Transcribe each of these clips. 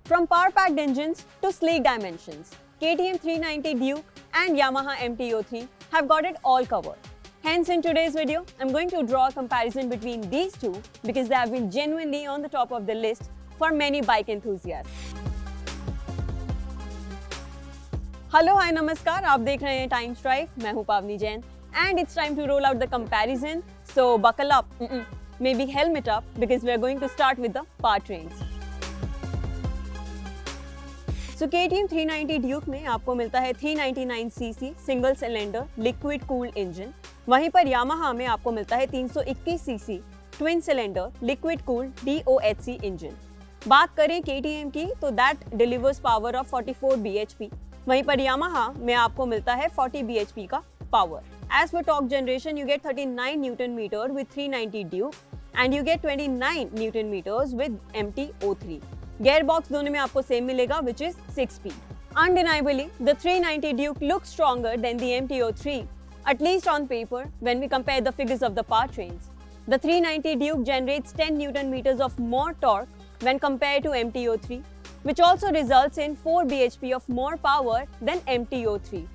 From power-packed engines to sleek dimensions, KTM 390 Duke and Yamaha MT-03 have got it all covered. Hence, in today's video, I'm going to draw a comparison between these two because they have been genuinely on the top of the list for many bike enthusiasts. Hello, hi, namaskar. आप देख रहे हैं Times Drive. मैं हूँ पावनी Jain and it's time to roll out the comparison. So buckle up, maybe helmet up because we are going to start with the powertrains. So KTM 390 Duke में आपको मिलता है 399cc single cylinder liquid cooled engine. वहीं पर Yamaha में आपको मिलता है 321cc twin cylinder liquid cooled DOHC engine. बात करें KTM की तो that delivers power of 44 bhp. वहीं पर Yamaha में आपको मिलता है 40 bhp का power. As for torque generation, you get 39 Newton meter with 390 Duke and you get 29 Newton meters with MT-03. Gearbox दोनों में आपको सेम मिलेगा, which is 6-speed. Undeniably, the 390 Duke looks stronger than the MT-03, at least on paper, when we compare the figures of the powertrains. The 390 Duke generates 10 Newton meters of more torque when compared to MT-03, which also results in 4 bhp of more power than MT-03.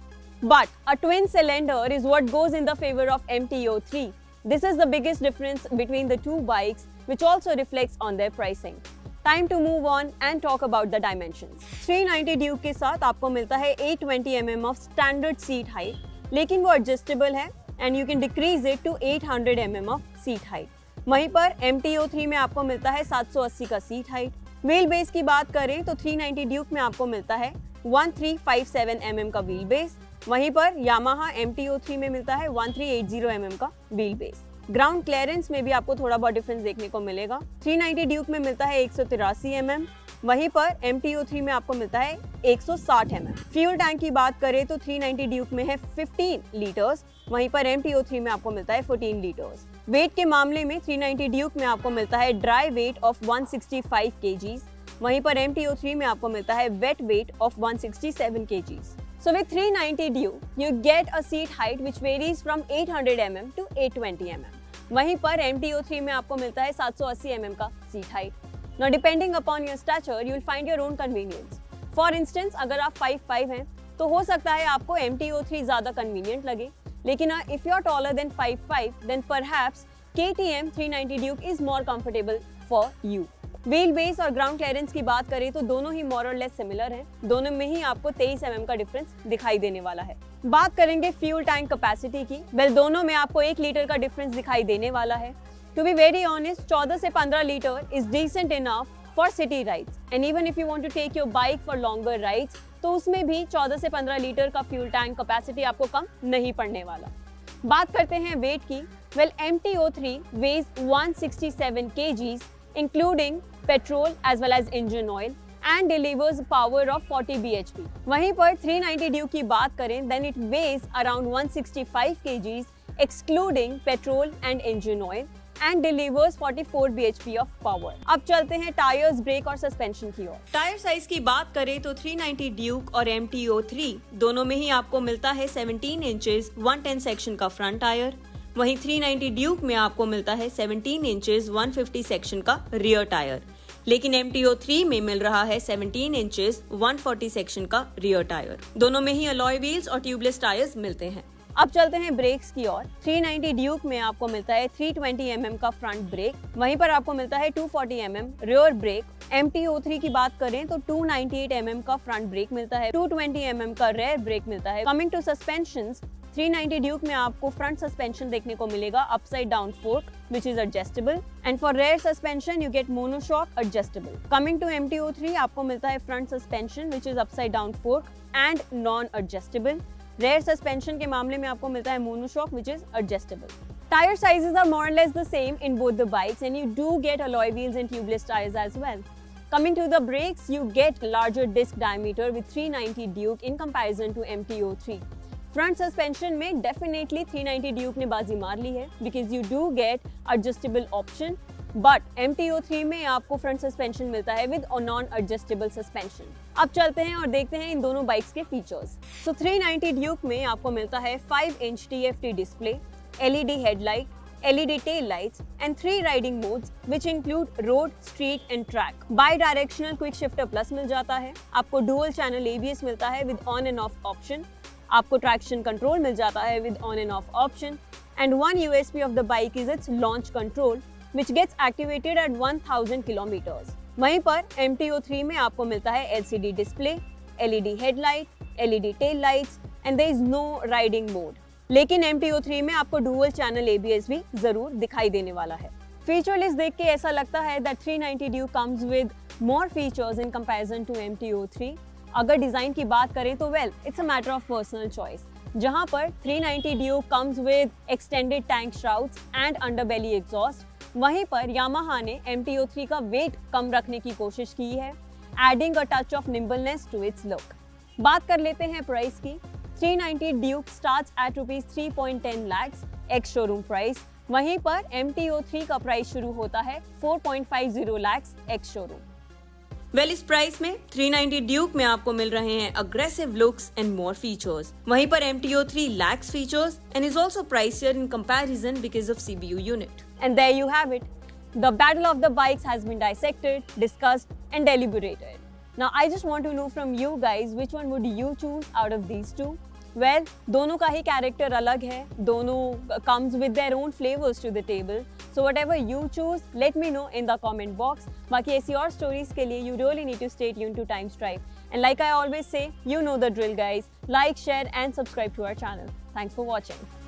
But a twin cylinder is what goes in the favor of MT-03. This is the biggest difference between the two bikes, which also reflects on their pricing. Time to move on and talk about the dimensions. 390 Duke के साथ आपको मिलता है 820 mm of standard seat height, लेकिन वो adjustable है and you can decrease it to 800 mm of seat height. वहीं पर MT-03 में आपको मिलता है 780 का seat height. व्हील बेस की बात करें तो 390 Duke में आपको मिलता है 1357 mm का व्हील बेस. वहीं पर Yamaha MT-03 में मिलता है 1380 mm का व्हील बेस. ग्राउंड क्लियरेंस में भी आपको थोड़ा बहुत डिफरेंस देखने को मिलेगा. 390 Duke में मिलता है 183 mm, वहीं पर MT-03 में आपको मिलता है 160 mm. फ्यूल टैंक की बात करें तो 390 Duke में है 15 लीटर्स, वहीं पर MT-03 में आपको मिलता है 14 लीटर्स. वेट के मामले में 390 Duke में आपको मिलता है ड्राई वेट ऑफ 165 kgs, वहीं पर MT-03 में आपको मिलता है weight weight of 167 kgs. So with 390 Duke, you get a seat height which varies from 800 mm to 820 mm. वहीं पर MT-03 में आपको मिलता है 780 mm का seat height. Now depending upon your stature, you will find your own convenience. For instance, अगर आप 5'5" हैं, तो हो सकता है आपको MT-03 ज़्यादा convenient लगे. लेकिन if you are taller than 5'5", then perhaps KTM 390 Duke is more comfortable for you. Wheel base और ग्राउंड क्लियरेंस की बात करें तो दोनों ही मोर और लेस सिमिलर हैं. दोनों में ही आपको 23 mm का डिफरेंस दिखाई देने वाला है. बात करेंगे फ्यूल टैंक कैपेसिटी की. वेल, दोनों में आपको 1 लीटर का डिफरेंस दिखाई देने वाला है. टू बी वेरी ऑनेस्ट, 14 से 15 litre is decent enough for city rides and even if you want to take your bike for longer rides, तो उसमें भी 14 से 15 लीटर का फ्यूल टैंक कैपेसिटी आपको कम नहीं पड़ने वाला. बात करते हैं वेट की. Well, MT-03 weighs 167 kgs including petrol as well as engine oil and delivers power of 40 bhp. वहीं पर 390 Duke की बात करें then it weighs around 165 kgs excluding petrol and engine oil and delivers 44 bhp of power. अब चलते हैं tyres, break और suspension की ओर. टायर साइज की बात करें तो 390 Duke और MT-03 दोनों में ही आपको मिलता है 17 इंचेस 110 सेक्शन का फ्रंट टायर. वहीं 390 Duke में आपको मिलता है 17 इंचेस 150 सेक्शन का रियर टायर, लेकिन MT-03 में मिल रहा है 17 इंचेस 140 सेक्शन का रियर टायर. दोनों में ही अलॉय व्हील्स और ट्यूबलेस टायर्स मिलते हैं. अब चलते हैं ब्रेक्स की ओर. 390 Duke में आपको मिलता है 320 mm का फ्रंट ब्रेक, वहीं पर आपको मिलता है 240 mm रियर ब्रेक. MT-03 की बात करें तो 298 mm का फ्रंट ब्रेक मिलता है, 220 mm का रेयर ब्रेक मिलता है. कमिंग टू सस्पेंशंस, 390 Duke में आपको फ्रंट सस्पेंशन देखने को मिलेगा upside down fork which is adjustable and for rear suspension you get monoshock adjustable. Coming to MT-03 आपको मिलता है front suspension which is upside down fork and non adjustable. Rare suspension के मामले में आपको मिलता है monoshock which is adjustable. Tire sizes are more or less the same in both the bikes and you do get alloy wheels and tubeless tires as well. Coming to the brakes, you get larger disc diameter with 390 Duke in comparison to MT-03. Front suspension में definitely 390 Duke ने बाजी मार ली है because you do get adjustable option, but MT-03 में आपको front suspension मिलता है with non adjustable suspension. अब चलते हैं और देखते हैं इन दोनों बाइक्स के फीचर्स. सो 390 Duke में आपको मिलता है 5 inch TFT display, LED headlight, LED tail lights, and 3 riding modes which include road, street and track. Bi-directional quick shifter plus मिल जाता है, आपको dual channel ABS मिलता है with on and off option, आपको traction control मिल जाता है with on and off option, and one USP of the bike is its launch control which gets activated at 1000 kilometers. वहीं पर MTO3 में आपको मिलता है LCD display, LED headlight, LED tail lights and there is no riding mode. लेकिन MTO3 में आपको dual channel ABS भी जरूर दिखाई देने वाला है। फीचर लिस्ट देख के ऐसा लगता है that 390 Duke comes with more features in comparison to MTO3. अगर डिजाइन की बात करें तो well it's a matter of personal choice. जहां पर 390 Duke comes with extended tank shrouds and underbelly exhaust, वहीं पर यामाहा ने MTO3 का वेट कम रखने की कोशिश की है, adding a touch of nimbleness to its look. बात कर लेते हैं प्राइस की। 390 Duke starts at rupees 3.10 lakhs ex showroom price, वहीं पर MTO3 का प्राइस शुरू होता है 4.50 lakhs ex showroom। वेल इस प्राइस में 390 Duke में आपको मिल रहे हैं aggressive looks and more features, वहीं पर MTO3 lacks features and is also pricier in comparison because of CBU unit. And there you have it. The battle of the bikes has been dissected, discussed and deliberated. Now I just want to know from you guys which one would you choose out of these two? Well, दोनों का ही character अलग है, दोनों comes with their own flavors to the table. So whatever you choose, let me know in the comment box. बाकी ऐसी और stories के लिए you really need to stay tuned to Times Drive. And like I always say, you know the drill guys. Like, share and subscribe to our channel. Thanks for watching.